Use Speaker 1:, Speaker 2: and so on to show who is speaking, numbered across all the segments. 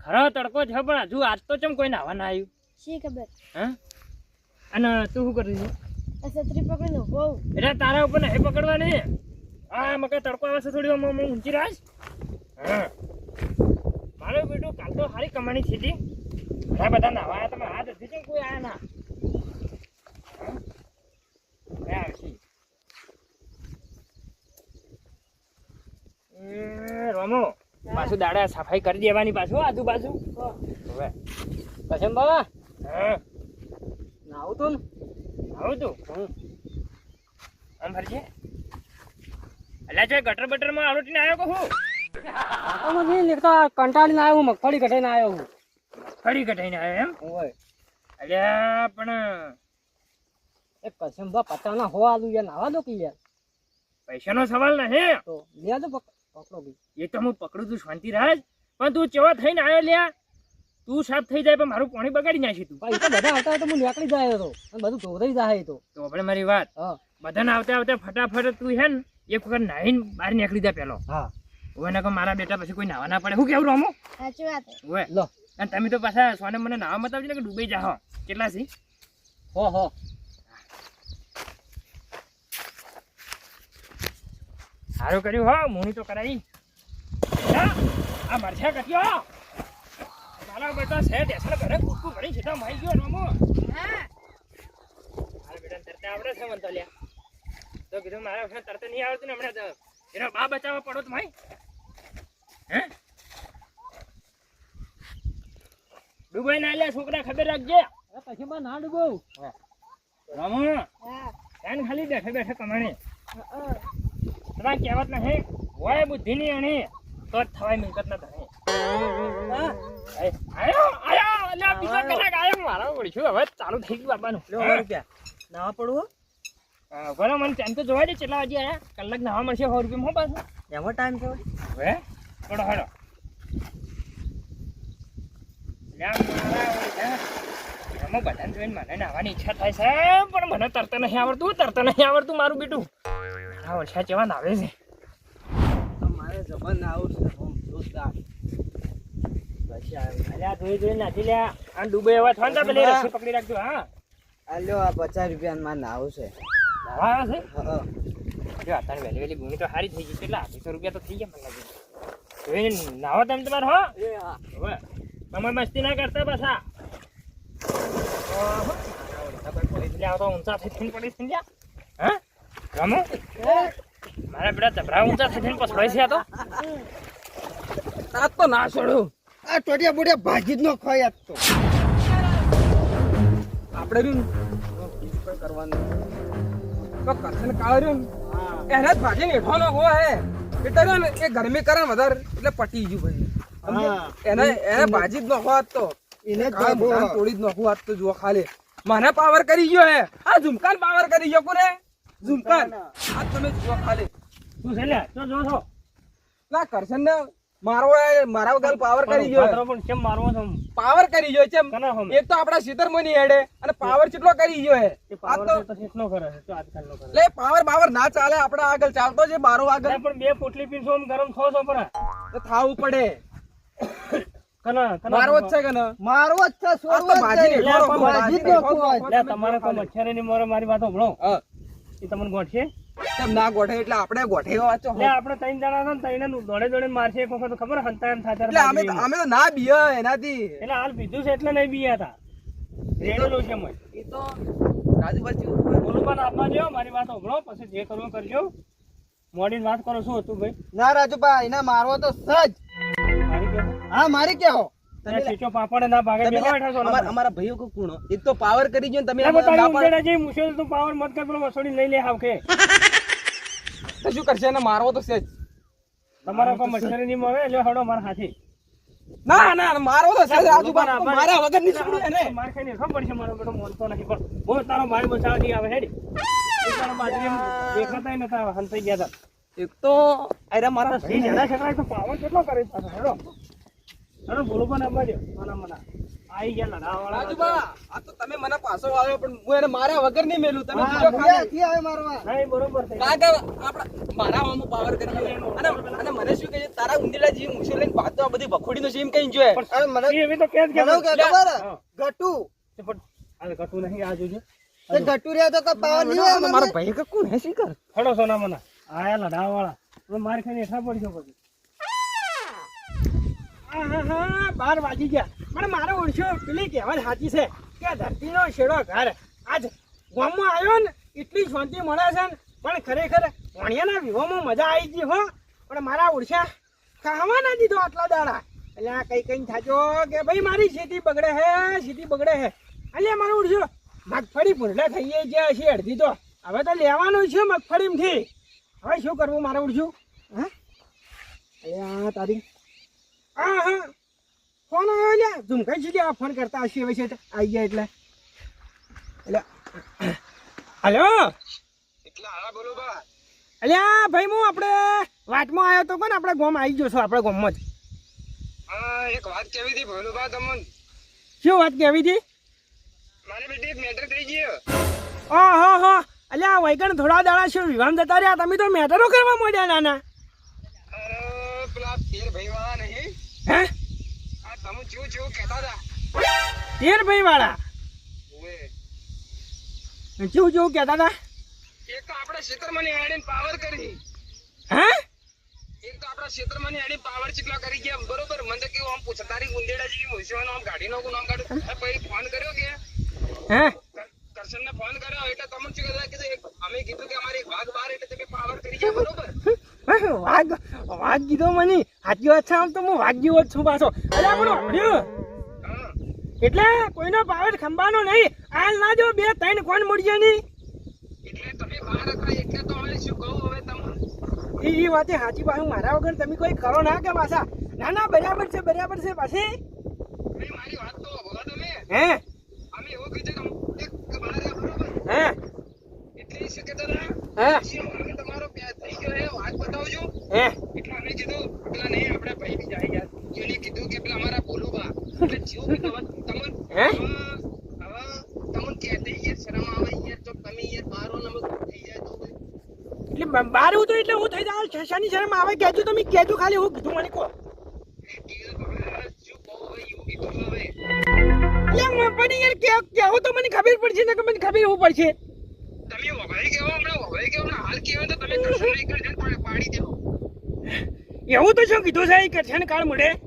Speaker 1: ખરો તડકો છે પણ હજુ આજ તો ચમ કોઈ નાવા ના આવ્યું
Speaker 2: શી ખબર
Speaker 1: હા અને તું શું કરી છે
Speaker 2: આ છત્રી પકડીને ઉભો
Speaker 1: એટલે તારા ઉપર નહીં પકડવાની આ મકે તડકો આવે છે થોડી વાર ઊંચી રાખ હા મારો બેટું કાલ તો સારી કમાણી છે ઘણા બધા નાવા આવ્યા તમે હાથ હતી કોઈ આયા ના આવશે રમો પાછું દાડા સફાઈ કરી દેવાની પાછું આજુબાજુ હવે કસમ બાબા હા નાવું તું આવું તું આમ ફરજે અલ્યા જો ગટર બટર માં આરોટીને આવ્યો કહું
Speaker 3: કંટાળીને આવ્યો હું મગફળી કઢાઈને આવ્યો હું
Speaker 1: ફરી કઢાઈને આવ્યો એમ
Speaker 3: હોય
Speaker 1: અલ્યા પણ
Speaker 3: એ કસમ બા પચાના હો આલુ યાર નાવા દો કે યાર
Speaker 1: પૈસાનો સવાલ નહીં
Speaker 3: તો લે દો પકડો બી
Speaker 1: એ તો હું પકડું તું શાંતિ રાજ પણ તું ચેવા થઈને આવ્યો લ્યા તું સાફ થઈ જાય પણ મારું પાણી બગાડી નાખી તું
Speaker 3: ભાઈ તો બધા આવતા તો હું નીકળી જાય તો અને બધું ધોરાઈ જાય તો
Speaker 1: આપણે મારી વાત
Speaker 3: હા
Speaker 1: બધાને આવતા આવતા ફટાફટ તું છે ને એક વખત નાહીને બહાર નીકળી જાય પેલો
Speaker 3: હા
Speaker 1: હવે ના મારા બેટા પછી કોઈ નાવા ના પડે શું કેવું રમો
Speaker 2: સાચી વાત
Speaker 1: હવે
Speaker 3: લો
Speaker 1: અને તમે તો પાછા સોને મને નાવા મતાવજો ને કે ડૂબાઈ જાહો કેટલા છે
Speaker 3: હો
Speaker 1: સારું કર્યું હો મોની તો કરાવી આ મરછા કટ્યો મારા બેટા છે દેસડા ઘરે કૂદકું ભરી છે તો માઈ ગયો રમો
Speaker 2: હા
Speaker 1: મારા બેટા તરતા આવડે છે મને તો લ્યા તો કીધું મારા બેટા તરતા નહીં આવડતું ને હમણાં તો એનો બા બચાવવા પડો તો ભાઈ હે ડૂબાઈ ના લ્યા છોકરા ખબર રાખજે
Speaker 3: પછી બા ના ડૂબો
Speaker 1: રમો
Speaker 2: હા
Speaker 1: કાન ખાલી બેઠે બેઠે કમાણે તમારે કહેવત નહીં હોય બુદ્ધિ ની અણી તો જ થવાય મિલકત ના થાય આયો અલ્યા બીજો કલાક આયો મારા ઓળખ્યું હવે ચાલુ થઈ ગયું બાપાનું
Speaker 3: રૂપિયા નાવા પડવું
Speaker 1: બરો મને ટાઈમ તો જોવા દે કેટલા વાગે આયા કલાક નાવા મળશે 100 રૂપિયા હો પાછું
Speaker 3: એમાં ટાઈમ થયો
Speaker 1: હવે થોડો હડો એમાં બધાને જોઈને મને નાવાની ઈચ્છા થાય છે પણ મને તરતા નહીં આવડતું મારું બેટું આ વર્ષા ચેવા નાવે છે
Speaker 3: મારે જબર ના આવું છે જોરદાર
Speaker 1: અલ્યા જોઈ નાખી લ્યા આ ડૂબે એવા થવા ને પેલી રસ્સી પકડી રાખજો હા
Speaker 3: આલ્યો આ 50 રૂપિયા માં નાવું છે
Speaker 1: નાવા આવે છે જો અત્યારે વહેલી ભૂમિ તો સારી થઈ ગઈ કેટલા 200 રૂપિયા તો થઈ ગયા મને લાગે જોઈને નાવા તમે તમારે હો હવે તમે મસ્તી ના કરતા પાછા ઊંચા થઈ પડી છે હા રમો મારા બેટા જબરા ઊંચા થઈ પછડાય છે આ તો
Speaker 3: તાત તો ના છોડું આ ટોટિયા બોટિયા ભાજી જ નો ખવાય આજ તો આપણે બી બીજું કઈ કરવાનું તો કરશે ને કાળો રહ્યો એને જ ભાજી ને હેઠો નો હો હે એટલે ને એ ગરમી કરે ને વધારે એટલે પટી ગયું ભાઈ એને ભાજી જ નો હો આજ તો એને તોડી જ નો હો આજ તો જુઓ ખાલી મને પાવર કરી ગયો હે આ ઝુમકાન પાવર કરી ગયો કોને ઝુમકાન આ તમે જુઓ ખાલી
Speaker 1: શું છે લે જો જો છો
Speaker 3: ના કરશન ને મારા વગર પાવર કરી ગયો
Speaker 1: પણ કેમ મારવો છો
Speaker 3: પાવર કરી ગયો છે
Speaker 1: કના હમ
Speaker 3: એક તો આપડા સીતરમો ની હેડે અને પાવર કેટલો કરી ગયો હે
Speaker 1: એ પાવર તો કેટલો કરે છે તો આજકાલ નો કરે
Speaker 3: લે પાવર ના ચાલે આપડા આગળ ચાલતો છે બારો આગળ
Speaker 1: પણ બે પોટલી પીસો આમ ગરમ થો છો પર
Speaker 3: તો થાવું પડે
Speaker 1: કના
Speaker 3: મારવો જ છે કે ના મારવો જ છે સોરવો જ છે
Speaker 1: લે તમારે કોઈ મચ્છર ની મોરે મારી વાત સાંભળો એ તમને ગોઠે
Speaker 3: તેમ ના ગોઠે એટલે આપણે ગોઠે વાંચો
Speaker 1: લે આપણે ત્રણ જણા હતા ને ત્રણે દોડે મારશે એક વખત ખબર હંતા એમ થાય
Speaker 3: એટલે અમે તો ના બીય એનાથી
Speaker 1: એટલે હાલ પીધું છે એટલે નહીં બીયા હતા રેડેલું છે મય
Speaker 3: એ તો રાજુભાઈ
Speaker 1: બોલું પણ આપવા જો મારી વાત સાંભળો પછી જે કરવું કરજો મોડી વાત કરો શું હતું ભાઈ
Speaker 3: ના રાજુભાઈ એને મારવો તો સજ
Speaker 1: મારી કે
Speaker 3: હા મારી કે હો
Speaker 1: ચીચો પાપડ ના ભાગે બેઠા બેઠા છો
Speaker 3: અમારા ભાઈઓ કો કુણો એક તો પાવર કરી ગયો તમે
Speaker 1: તારી ઉંદેડા જે મુશ્કેલ તું પાવર મત કર પેલો વસોડી લઈ લે હાવ કે
Speaker 3: તો શું કરશે એને મારવો તો છે જ
Speaker 1: તમારા કોઈ મચ્છરી નહીં મળે એટલે હડો મારા હાથી
Speaker 3: ના ના મારવો તો છે રાજુભાઈ મારા વગર ની છોડી એને
Speaker 1: માર ખાઈને ખબર છે મારો બેટો મોનતો નથી પણ બહુ તારો ભાઈ બચાવ થી આવે હેડી તારો બાજરી દેખાતા નતા હંતાઈ ગયા હતા
Speaker 3: એક તો અરે મારા
Speaker 1: ભાઈ જણા છકડા તો પાવર કેટલો કરે છે હેડો હેડો બોલું પણ આપવા દો મને આઈ ગયા લડાવાળા
Speaker 3: રાજુબા આ તો તમે મને પાછો આવ્યો પણ હું એને માર્યા વગર નહીં મેલું તમે
Speaker 1: હા,
Speaker 3: બીજો ખાલી.
Speaker 1: નહીં બરોબર છે
Speaker 3: કારણ કે આપણા મારા આમાં પાવર કરી ગયો. અને મને શું કહે છે, તારા ઉંદીડા જેવી મૂછો લઈને ભાગતો આ બધી ભખોડીનો છે એમ કઈ જોઈએ.
Speaker 1: એવી તો કેજ કે
Speaker 3: મને કે ખબર?
Speaker 1: હા.
Speaker 3: ગટુ
Speaker 1: પણ આ કટુ નહીં આ જોજો
Speaker 3: તે ગટુ રહ્યા તો કઈ પાવર નહીં હોય મારા ભાઈ કે કોણ હે શીકર
Speaker 1: ખડો સોના મના આયા લડાવાળા હવે માર ખાઈને એઠા પડશો પછી હા 12 વાગી ગયા પણ મારો ઓળખ્યો પેલી કહેવત સાચી છે કે ધરતીનો છેડો ઘર આજ ગામમાં આવ્યો ને એટલી શાંતિ મળે છે ને પણ ખરેખર વણિયાના વિવાહમાં મજા આવી ગઈ હો પણ મારા ઓળખ્યા ખાવા ના દીધો આટલા દાડા એટલે આ કઈ થાજો કે ભાઈ મારી ખેતી બગડે હે એટલે મારો ઓળખ્યો મગફળી ભૂંડલા થઈએ ગયા છે અડધી તો હવે તો લેવાનું છે મગફળીમાંથી હવે શું કરવું મારે ઉડશું હા અરે તારી હા ફોન આવ્યો લ્યા ઝુમકાઈ છે લ્યા ફોન કરતા હશે હવે છે આવી ગયા એટલે હલો
Speaker 3: બોલો બા
Speaker 1: અલ્યા ભાઈ હું આપણે વાટમાં આવ્યો તો કોને આપણે ગામ આવી ગયો છો આપણે ગામમાં જ
Speaker 3: એક વાત કેવી હતી ભોલું બા તમને
Speaker 1: શું વાત કહેવી હતી
Speaker 3: મારી બેટી એક મેટર થઈ ગયો
Speaker 1: ઓહો અલ્યા વૈકણ થોડા દાડા શું વિવાહ જતા રહ્યા તમે તો મેટરો કરવા માંડ્યા નાના
Speaker 3: અરે પેલા તેર ભાઈ વાળા નહીં
Speaker 1: હે
Speaker 3: આ તમે જેવું કહેતા હતા
Speaker 1: 13 ભાઈ વાળા
Speaker 3: ઓવે
Speaker 1: જેવું કહેતા હતા
Speaker 3: એક તો આપણા ક્ષેત્રમાં હેડીને પાવર કરી
Speaker 1: હે
Speaker 3: એક તો આપણા ક્ષેત્રમાં હેડીને પાવર ચીકલા કરી ગયા બરોબર મને તો કેવું આમ પૂછ તારી ઉંદેડા જેવી મૂછવાનો આમ ગાડી નો નામ કાઢું પછી ફોન કર્યો કે
Speaker 1: હે
Speaker 3: કરશનને ફોન કર્યો એટલે તમને શું કીધું એક અમે કીધું કે અમારી વાઘ બાર એટલે તમે પાવર કરી ગયા બરોબર
Speaker 1: વાઘ કીધો મને સાચી વાત છે આમ તો હું વાઘ જેવો જ છું પાછો અરે આપણો
Speaker 3: હા
Speaker 1: એટલે કોઈનો પાવર ખંભાનો નહીં હાલ ના જો 2-3 કોણ મળશે નહીં
Speaker 3: એટલે તમે બહાર હતા એટલે તો હવે શું કહું હવે તમને
Speaker 1: એ વાતે સાચી પાછું મારા વગર તમે કોઈ કરો ના કે પાછા ના બરાબર છે પાછી
Speaker 3: ભાઈ મારી વાત તો બોલો તમે
Speaker 1: હે
Speaker 3: અમે એવું કીધું કે બહાર રહ્યા બરોબર
Speaker 1: હે
Speaker 3: એટલે શું કહેતા હતા
Speaker 1: હે
Speaker 3: હવે તમારો પ્યાર થઈ ગયો હે વાત બતાવજો
Speaker 1: હે
Speaker 3: એટલે અમે કીધું પેલા નહીં આપણે ભાઈ બીજા આવી ગયા એને કીધું કે પેલા અમારા બોલુબા એટલે જેવું કીધું તમને
Speaker 1: હે
Speaker 3: હવે તમને કહેતે યાર શરમ આવે યાર તો તમે યાર બારો નમક થઈ જાય તો
Speaker 1: એટલે બાર હું તો એટલે હું થઈ જાય શશાની શરમ આવે કહેજો તમે કહેજો ખાલી હું કીધું મને કહો
Speaker 3: શું કહું હવે એવું કીધું હવે
Speaker 1: એટલે પણ યાર કેવું તો મને ખબર પડશે ને કે મને ખબર એવું પડશે
Speaker 3: તમે વભાઈ કેવો હમણાં હાલ કેવો તો તમે કશું નહીં કરજો પણ પાડી દેવો
Speaker 1: એવું તો શું કીધું છે એ કરશે ને કાળ મળે
Speaker 3: આ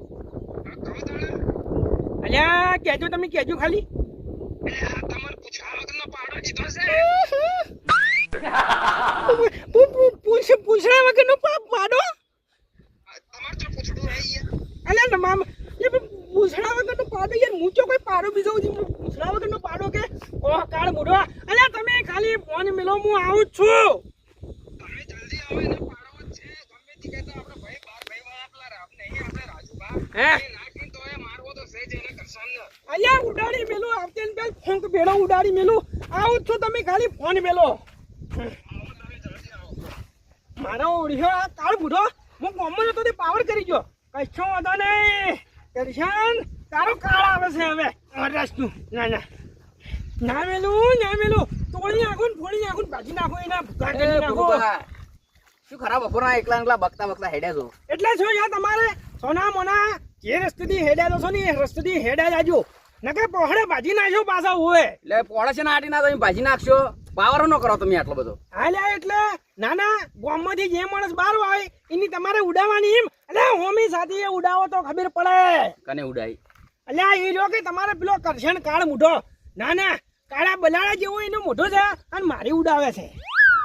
Speaker 3: કહો તાણે
Speaker 1: અલ્યા કહેજો તમે કહેજો ખાલી
Speaker 3: આ તમારે પૂછવા વગરનો પાડો જીતો છે
Speaker 1: પૂછડા વગરનો પાડો
Speaker 3: તમારે તો પૂછડું રહી યાર
Speaker 1: અલ્યા મામ એ પૂછડા વગરનો પાડો યાર મૂચો કોઈ પાડો બીજો પૂછડા વગરનો પાડો કે ઓહ કાળ મૂડો અલ્યા તમે ખાલી ફોન મેલો હું આવું જ છું
Speaker 3: તમે જલ્દી આવો એને પાડવો જ છે ગમે તે કહેતા આપણે ભાઈ બાર ભાઈ વાળા પેલા રામ નહીં આપણે રાજુબા
Speaker 1: હે?
Speaker 3: એ નાખીને તો એ મારવો તો છે જ એને કરશન ને
Speaker 1: અલ્યા ઉડાડી મેલું આવતી ને પેલ ફોંક ભેળો ઉડાડી મેલું આવું જ છું તમે ખાલી ફોન મેલો
Speaker 3: આવો તમે જલ્દી આવો
Speaker 1: મારો ઓળખ્યો આ કાળ મૂડો હું કોમમાં જતો તે પાવર કરી ગયો કશો વાંધો નહીં કરશન તારો કાળ આવે છે હવે રસનું ના મેલું તોડી નાખો ને ફોડી નાખો ને ભાજી નાખો એના ભૂકા કરી નાખો
Speaker 3: શું ખરાબ બપોરના એકલા બકતા હેડ્યા છો
Speaker 1: એટલે શું યાર તમારે સોના મોના જે રસ્તેથી હેડ્યા છો ને એ રસ્તેથી હેડ્યા જાજો નકે પહોળે ભાજી નાખ્યો પાછા હોય
Speaker 3: એટલે પોળે છે ને આટી ના તમે ભાજી નાખશો પાવર નો કરો તમે આટલો બધો
Speaker 1: હાલ્યા એટલે નાના ગામમાંથી જે માણસ બહાર આવે એની તમારે ઉડાવવાની એમ એટલે હોમી સાથે એ ઉડાવો તો ખબર પડે
Speaker 3: કને ઉડાઈ
Speaker 1: અલ્યા એ જો કે તમારે પેલો કરશન કાળ મૂઢો ના કાળા બલાડા જેવો એનો મોઢો છે અને મારી ઉડાવે છે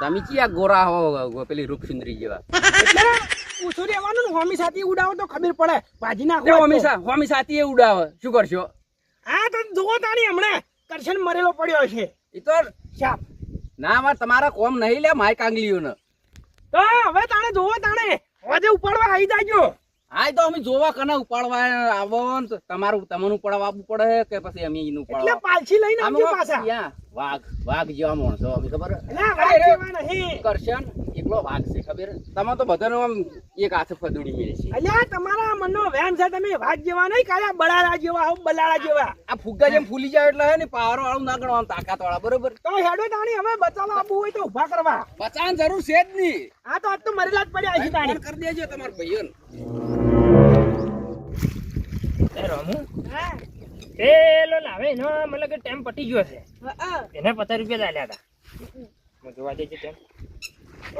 Speaker 3: તમે ચિયા ગોરા હો પેલી રૂપસુંદરી જેવા
Speaker 1: એટલે પૂછું રહેવાનું ને હોમી સાથે ઉડાવો તો ખબર પડે ભાજી નાખો
Speaker 3: હોમી સાથી એ ઉડાવે શું કરશો
Speaker 1: હા તો જુઓ તાણી હમણે કરશન મરેલો પડ્યો છે
Speaker 3: એ તો
Speaker 1: સાપ
Speaker 3: ના મારે તમારા કોમ નહીં લે માય કાંગલીઓ ને
Speaker 1: તો હવે તાણે જુઓ તાણે હવે ઉપાડવા આવી જાજો
Speaker 3: હા તો અમે જોવા કને ઉપાડવા આવો ને તો તમારું તમને ઉપાડવા આવવું પડે કે પછી અમે એનું
Speaker 1: એટલે પાલસી લઈને આવજો પાછા
Speaker 4: વાઘ જેવા માણસો અમે ખબર
Speaker 1: અલ્યા વાઘ જેવા નહીં.
Speaker 4: કરશન એકલો વાઘ છે ખબર તમે તો બધાનું આમ એક હાથ ફદુડી મેળે છે
Speaker 1: અલ્યા તમારા મનનો વહેમ છે, તમે વાઘ જેવા નહીં કાળા બળાડા જેવા આવું બલાડા જેવા.
Speaker 4: આ ફુગ્ગા જેમ ફૂલી જાય એટલે હે ને પાવર વાળું ના ગણવાનું તાકાત વાળા બરોબર
Speaker 1: તો હેડો તાણી હવે બચાવવા આપવું હોય તો ઊભા કરવા.
Speaker 4: બચાવવાની જરૂર છે જ નહીં
Speaker 1: આ તો આજ તો મરેલા જ પડ્યા છે તાણી.
Speaker 4: ફોન કરી દેજો તમારા ભાઈઓને
Speaker 1: એ રમુ પેલો લાવે એનો મતલબ કે ટાઈમ પટી ગયો છે. એને 50 રૂપિયા આલ્યા હતા. હું જોવા જઈ ટાઈમ.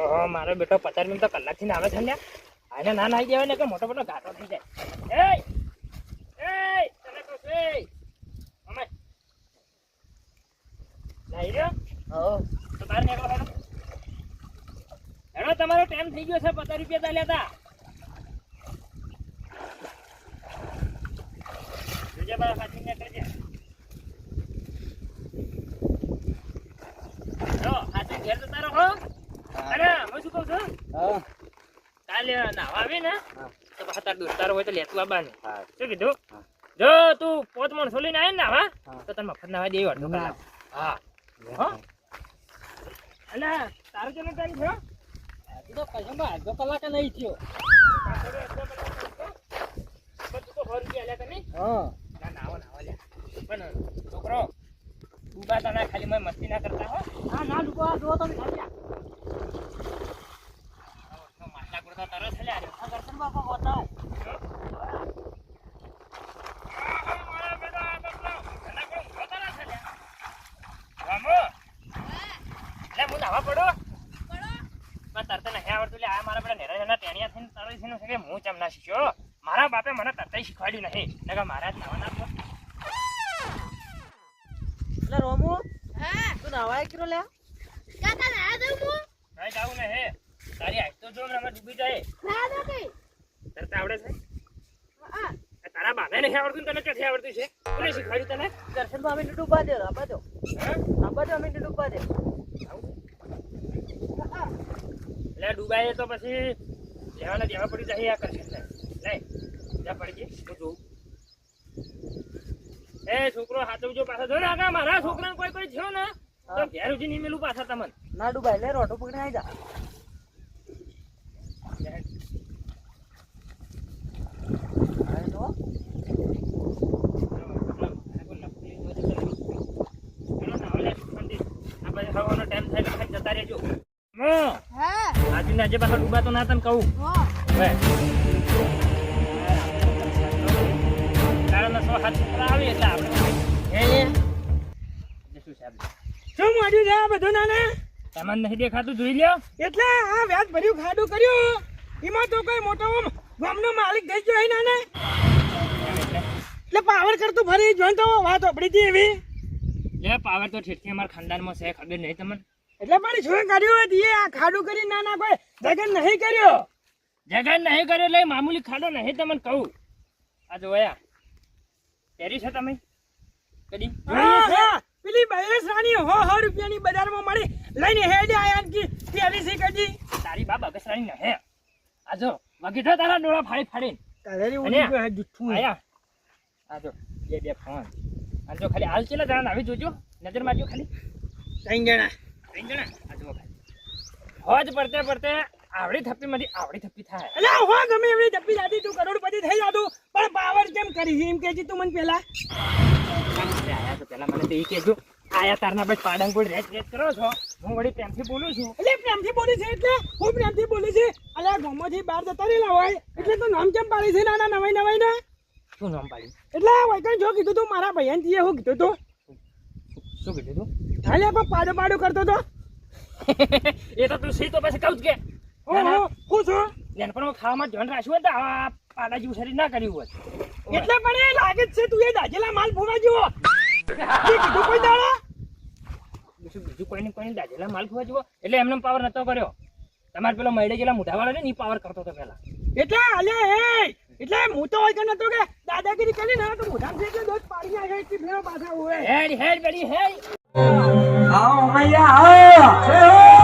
Speaker 1: ઓહો મારો બેટો 50 મિનિટ તો કલાકથી આવે છે લ્યા. આને ના નાઈ દેવાય ને કે મોટો મોટો ઘાટો થઈ જાય. એ તને તો છે અમે નાઈ રહ્યો તો બહાર નીકળો હેડો. હેડો તમારો ટાઈમ થઈ ગયો છે, 50 રૂપિયા આલ્યા હતા. જોજે બાર હાથી ને કરજે. જો હાથી ઘેર જતા રહો. અરે હું શું કહું છું,
Speaker 4: હા
Speaker 1: કાલે નાવા આવી ને તો પાછા તાર દોસ્તારો હોય તો લેતું આવવાનું.
Speaker 4: હા.
Speaker 1: શું કીધું? જો તું 5 માણસો લઈને આવે ને નાવા તો તને મફત નાવા દેવી અડધો કલાક. હા હો અલે તારો કેટલો ટાઈમ થયો? હજુ તો કશો અડધો કલાક નહીં થયો. તું તો 100 રૂપિયા આલ્યા તને?
Speaker 4: હા
Speaker 1: ના નાવા લે પણ છોકરો ડૂબા તને ખાલી મેં મસ્તી ના કરતા હો. હા ના ડૂબા જો તમે ખાલી માટલા ગુડતા તરસ લે આ કરતન બાપા બતાવ. મારા બાપે મને તરતા શીખવાડ્યું નહીં. મારા જ નાવા નાખો.
Speaker 5: એટલે રોમુ
Speaker 2: હા
Speaker 5: તું નાવાય કિરો લે
Speaker 2: કાકા ના દઉં હું
Speaker 1: કઈ જાવું ને હે તારી આજ તો જો ને અમે ડૂબી જાય.
Speaker 2: ના દો કે
Speaker 1: તરતા આવડે છે?
Speaker 2: હા
Speaker 1: તારા બાપે નહીં આવડતું, તને ક્યાંથી આવડતું છે? કોને શીખવાડ્યું તને?
Speaker 5: દર્શન માં અમે ડૂબા દે આબા દો
Speaker 1: હા?
Speaker 5: આબા દો અમે ડૂબા દે
Speaker 1: એટલે ડૂબાય તો પછી લેવાના દેવા પડી જાય. આ કરશે ને લઈ જ્યાં પડી ગઈ હું જોઉં. એ છોકરો હાથવજો પાછા. જો ને આગા મારા છોકરાને કોઈ થયો ને તો ઘેર ઉઠી નહીં મેલું પાછા તમને.
Speaker 5: ના ડૂબાય લે રોટો પકડી આવી જા આય નો
Speaker 2: હા
Speaker 1: આજે પાછા ડૂબાતો ના તને કહું.
Speaker 2: હો
Speaker 1: હવે તારા 100 હાથ છોકરા આવી એટલે આપણે શું મળ્યું છે આ બધું નાના? તમને નહીં દેખાતું? જોઈ લ્યો. એટલે આ વ્યાજ ભર્યું ખાડું કર્યું એમાં તો કોઈ મોટો ગામનો માલિક થઈ ગયો નાના. એટલે પાવર કરતું ફરી જોઈ તો વાત આપડી હતી એવી. એ પાવર તો ઠેઠી અમારા ખાનદાનમાં છે, ખબર નહીં તમને. એટલે પણ શું કર્યું હતી આ ખાડું કરી નાના? કોઈ જગન નહીં કર્યો. જગન નહીં કર્યો એટલે મામૂલી ખાડો નહીં તમને કહું. આ જોયા પહેરી છે તમે કદી? પેલી બૈરસ રાણી 100 રૂપિયાની બજારમાં મળી લઈને હેડે આયા કે પહેરી છે કદી? તારી બા બગસ રાણી ન હે. આ જો વગીઠો તારા ડોળા ફાડી ફાડીને કલેરી ઉડી ગયો હે જુઠ્ઠું. આયા આ જો બે ફોન આ જો ખાલી હાલ ચેલા જણા આવી જોજો, નજર મારજો ખાલી. 3 જણા આ જો ખાલી હોજ પડતે આવડી થપ્પી માંથી આવડી થપ્પી થાય. એટલે હો ગમે એવડી થપ્પી જાતી તું કરોડપતિ થઈ જાતું, પણ પાવર કેમ કરી એમ કેજી તું મને પેલા. આયા તો પેલા મને તો ઈ કેજો. આયા તારના બસ પાડંગપુર રેત કરો છો, હું વળી પ્રેમથી બોલું છું. એટલે પ્રેમથી બોલી છે એટલે હું પ્રેમથી બોલી છે. અલ્યા ગામમાંથી બહાર જતા રહેલા હોય એટલે તો નામ કેમ પાડી છે નાના નવાઈ ને? શું નામ પાડ્યું? એટલે વૈકણ જો કીધું તું મારા ભાઈ હું કીધું તું. શું કીધું તું? હાલે પણ પાડો કરતો તો. એ તો તું સી તો પછી કહું જ કે હું છું નાનપણમાં ખાવામાં ધ્યાન રાખ્યું હોય તો આવા પાડા જેવું શરીર ના કર્યું હોય. એટલે પણ એ લાગે જ છે તું એ દાજેલા માલ ફોવા જેવો. કીધું કોઈ દાડા બીજું કોઈને દાજેલા માલ ફોવા જેવો એટલે એમને પાવર નતો કર્યો. તમારે પેલો મૈડે જેલા મોઢાવાળા ને એ પાવર કરતો હતો પેલા. એટલે અલ્યા એટલે હું તો હોય કે નતો કે દાદાગીરી કરી ને તો મોઢામાં છે દોસ્ત પાડી આવ્યો એટલી ફેરો પાછા હોય. હેડ બેડી હેડ. આવો મૈયા આવો.